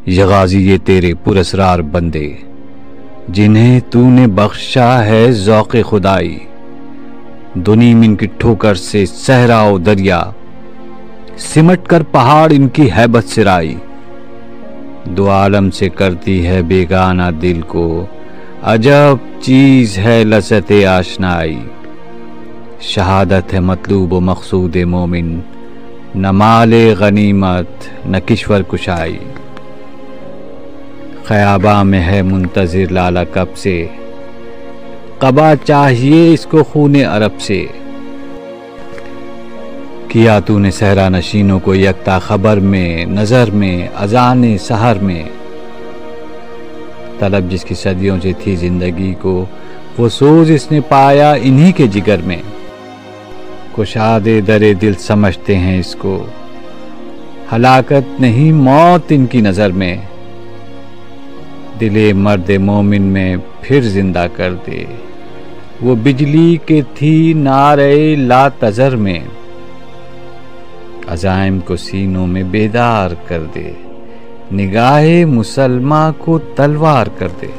ये गाजी ये तेरे पुरस्रार बंदे, जिन्हें तूने बख्शा है ज़ौक़े खुदाई। दुनीम इनकी ठोकर से सहरा ओ दरिया, सिमट कर पहाड़ इनकी हैबत सिराई। दो आलम से करती है बेगाना दिल को, अजब चीज है लज़्ज़ते आशनाई। शहादत है मतलूब व मक़सूद मोमिन, न माले गनीमत न किश्वर कुशाई। ख़याबा में है मुंतज़िर लाला कब से, क़बा चाहिए इसको खूने अरब से। किया तूने सहरा नशीनों को यकता खबर में, नज़र में, अज़ाने सहर में। तलब जिसकी सदियों से थी जिंदगी को, वो सोज इसने पाया इन्हीं के जिगर में। कुशादे दरे दिल समझते हैं इसको, हलाकत नहीं मौत इनकी नज़र में। दिले मर्द मोमिन में फिर जिंदा कर दे, वो बिजली के थी नारे ला तजर में। अज़ाइम को सीनों में बेदार कर दे, निगाहे मुसलमा को तलवार कर दे।